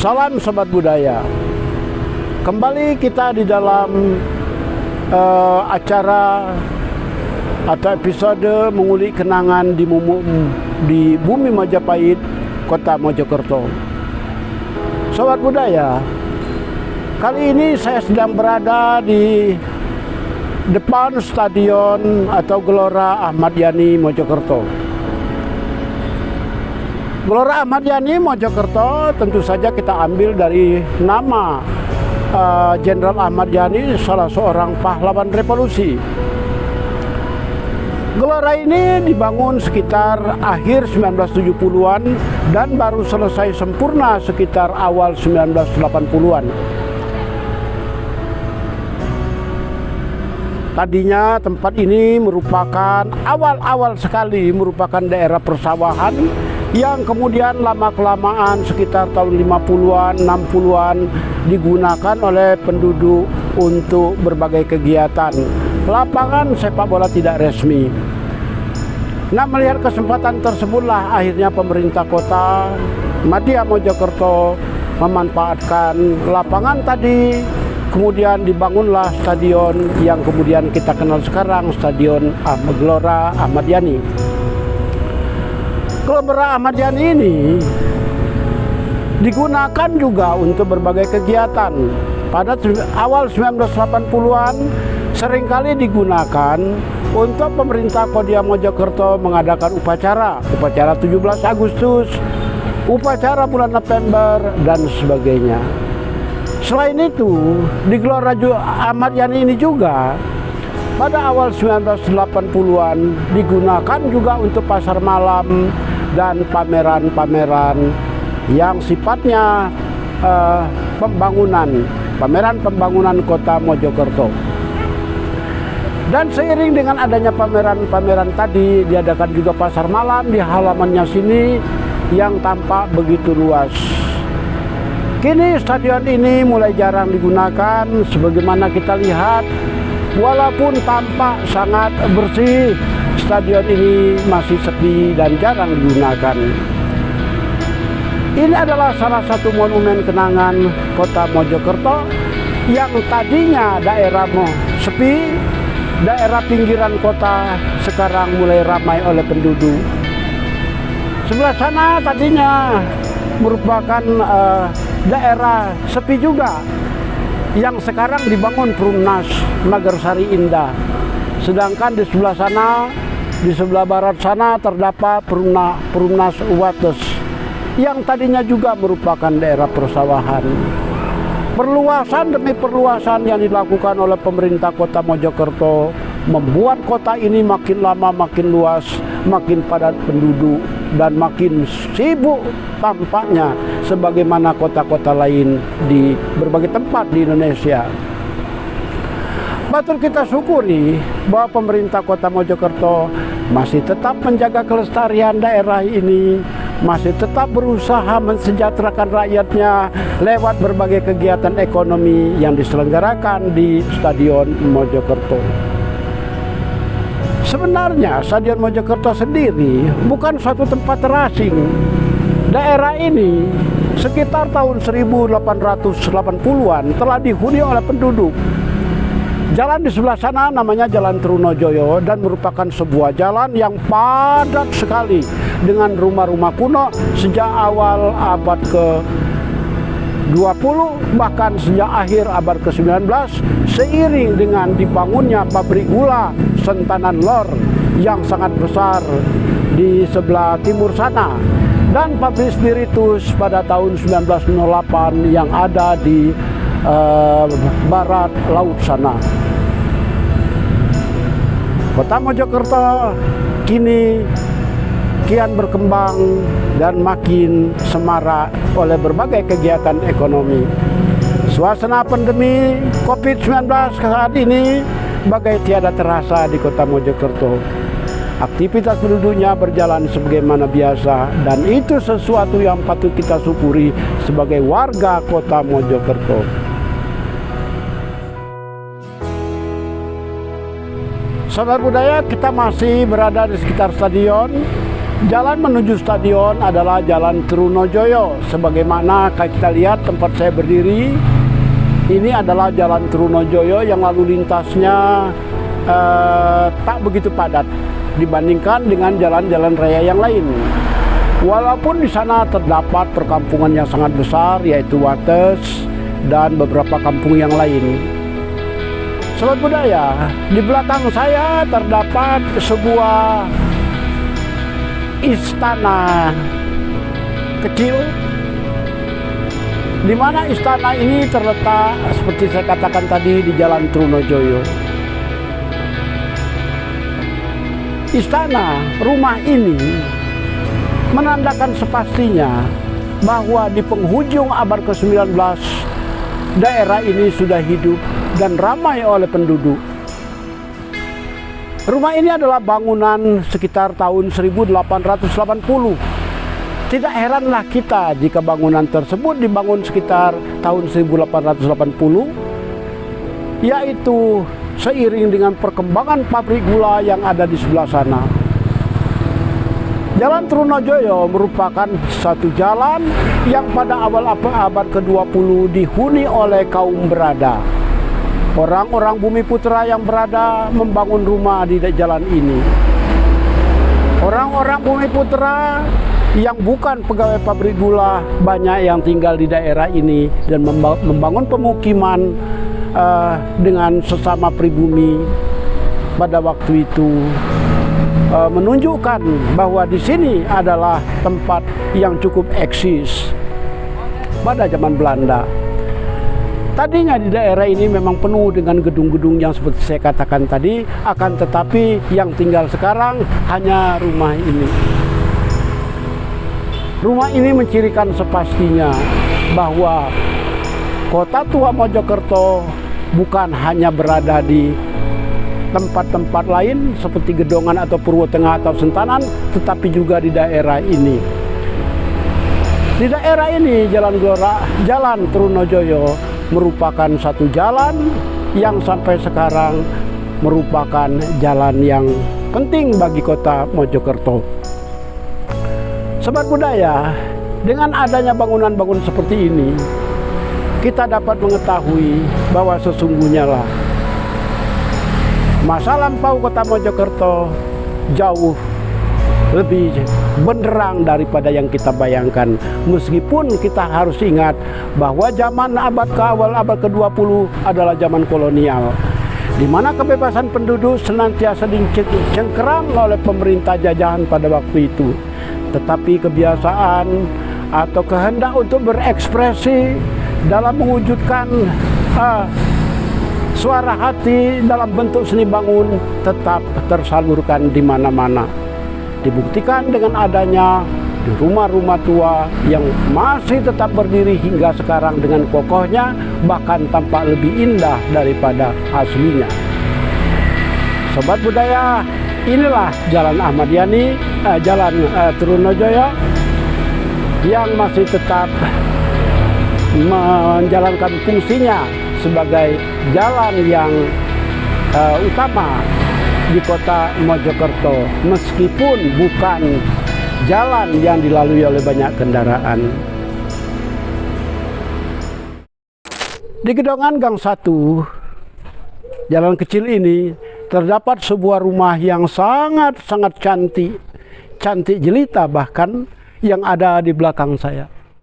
Salam Sobat Budaya. Kembali kita di dalam acara atau episode mengulik kenangan di bumi Majapahit, Kota Mojokerto. Sobat Budaya, kali ini saya sedang berada di depan Stadion atau Gelora Ahmad Yani Mojokerto. Gelora Ahmad Yani Mojokerto tentu saja kita ambil dari nama Jenderal Ahmad Yani, salah seorang pahlawan revolusi. Gelora ini dibangun sekitar akhir 1970-an dan baru selesai sempurna sekitar awal 1980-an. Tadinya tempat ini merupakan awal-awal sekali merupakan daerah persawahan yang kemudian lama-kelamaan sekitar tahun 50-an, 60-an digunakan oleh penduduk untuk berbagai kegiatan. Lapangan sepak bola tidak resmi. Nah, melihat kesempatan tersebutlah akhirnya pemerintah kota Madya Mojokerto memanfaatkan lapangan tadi. Kemudian dibangunlah stadion yang kemudian kita kenal sekarang, Stadion Gelora Ahmad Yani. Gelora Ahmad Yani ini digunakan juga untuk berbagai kegiatan. Pada awal 1980-an seringkali digunakan untuk pemerintah Kota Mojokerto mengadakan upacara 17 Agustus, upacara bulan November, dan sebagainya. Selain itu, di Gelora Ahmad Yani ini juga pada awal 1980-an digunakan juga untuk pasar malam dan pameran-pameran yang sifatnya pameran pembangunan Kota Mojokerto. Dan seiring dengan adanya pameran-pameran tadi, diadakan juga pasar malam di halamannya sini yang tampak begitu luas. Kini stadion ini mulai jarang digunakan, sebagaimana kita lihat, walaupun tampak sangat bersih, stadion ini masih sepi dan jarang digunakan. Ini adalah salah satu monumen kenangan Kota Mojokerto yang tadinya daerah sepi, daerah pinggiran kota sekarang mulai ramai oleh penduduk. Sebelah sana tadinya merupakan daerah sepi juga, yang sekarang dibangun Perumnas Magarsari Indah. Sedangkan di sebelah sana, di sebelah barat sana terdapat Perumnas Wates, yang tadinya juga merupakan daerah persawahan. Perluasan demi perluasan yang dilakukan oleh pemerintah Kota Mojokerto membuat kota ini makin lama makin luas, makin padat penduduk, dan makin sibuk tampaknya sebagaimana kota-kota lain di berbagai tempat di Indonesia. Patut kita syukuri bahwa pemerintah Kota Mojokerto masih tetap menjaga kelestarian daerah ini, masih tetap berusaha mensejahterakan rakyatnya lewat berbagai kegiatan ekonomi yang diselenggarakan di Stadion Mojokerto. Sebenarnya Stadion Mojokerto sendiri bukan suatu tempat terasing. Daerah ini sekitar tahun 1880-an telah dihuni oleh penduduk. Jalan di sebelah sana namanya Jalan Trunojoyo dan merupakan sebuah jalan yang padat sekali dengan rumah-rumah kuno sejak awal abad ke-20, bahkan sejak akhir abad ke-19, seiring dengan dibangunnya pabrik gula Sentanan Lor yang sangat besar di sebelah timur sana, dan pabrik spiritus pada tahun 1908 yang ada di barat laut sana. Kota Mojokerto kini kian berkembang dan makin semarak oleh berbagai kegiatan ekonomi. Suasana pandemi COVID-19 saat ini bagai tiada terasa di Kota Mojokerto. Aktivitas penduduknya berjalan sebagaimana biasa, dan itu sesuatu yang patut kita syukuri sebagai warga Kota Mojokerto. Saudara budaya, kita masih berada di sekitar stadion Jalan menuju stadion adalah Jalan Trunojoyo. Sebagaimana kita lihat tempat saya berdiri, ini adalah Jalan Trunojoyo yang lalu lintasnya tak begitu padat dibandingkan dengan jalan-jalan raya yang lain. Walaupun di sana terdapat perkampungan yang sangat besar, yaitu Wates dan beberapa kampung yang lain. Sobat budaya, di belakang saya terdapat sebuah istana kecil, di mana istana ini terletak seperti saya katakan tadi di Jalan Trunojoyo. Istana, rumah ini menandakan sepastinya bahwa di penghujung abad ke-19 daerah ini sudah hidup dan ramai oleh penduduk. Rumah ini adalah bangunan sekitar tahun 1880. Tidak heranlah kita jika bangunan tersebut dibangun sekitar tahun 1880, yaitu seiring dengan perkembangan pabrik gula yang ada di sebelah sana. Jalan Trunojoyo merupakan satu jalan yang pada awal abad ke-20 dihuni oleh kaum berada. Orang-orang Bumi Putra yang berada membangun rumah di jalan ini. Orang-orang Bumi Putra yang bukan pegawai pabrik gula banyak yang tinggal di daerah ini dan membangun pemukiman dengan sesama pribumi pada waktu itu, menunjukkan bahwa di sini adalah tempat yang cukup eksis pada zaman Belanda. Tadinya di daerah ini memang penuh dengan gedung-gedung yang seperti saya katakan tadi, akan tetapi yang tinggal sekarang hanya rumah ini. Rumah ini mencirikan sepastinya bahwa kota tua Mojokerto bukan hanya berada di tempat-tempat lain seperti Gedongan atau Purwo Tengah atau Sentanan, tetapi juga di daerah ini. Di daerah ini Jalan Trunojoyo merupakan satu jalan yang sampai sekarang merupakan jalan yang penting bagi kota Mojokerto. Sobat budaya, dengan adanya bangunan-bangunan seperti ini, kita dapat mengetahui bahwa sesungguhnya lah masa lampau kota Mojokerto jauh lebih benderang daripada yang kita bayangkan. Meskipun kita harus ingat bahwa zaman abad ke-20 adalah zaman kolonial, di mana kebebasan penduduk senantiasa dicengkeram oleh pemerintah jajahan pada waktu itu. Tetapi kebiasaan atau kehendak untuk berekspresi dalam mewujudkan suara hati dalam bentuk seni bangun tetap tersalurkan di mana-mana. Dibuktikan dengan adanya rumah-rumah tua yang masih tetap berdiri hingga sekarang dengan kokohnya, bahkan tampak lebih indah daripada aslinya. Sobat budaya, inilah Jalan Ahmad Yani, Jalan Trunojoyo yang masih tetap menjalankan fungsinya sebagai jalan yang utama di kota Mojokerto, meskipun bukan jalan yang dilalui oleh banyak kendaraan. Di Gedongan Gang 1, jalan kecil ini, terdapat sebuah rumah yang sangat-sangat cantik jelita bahkan, yang ada di belakang saya.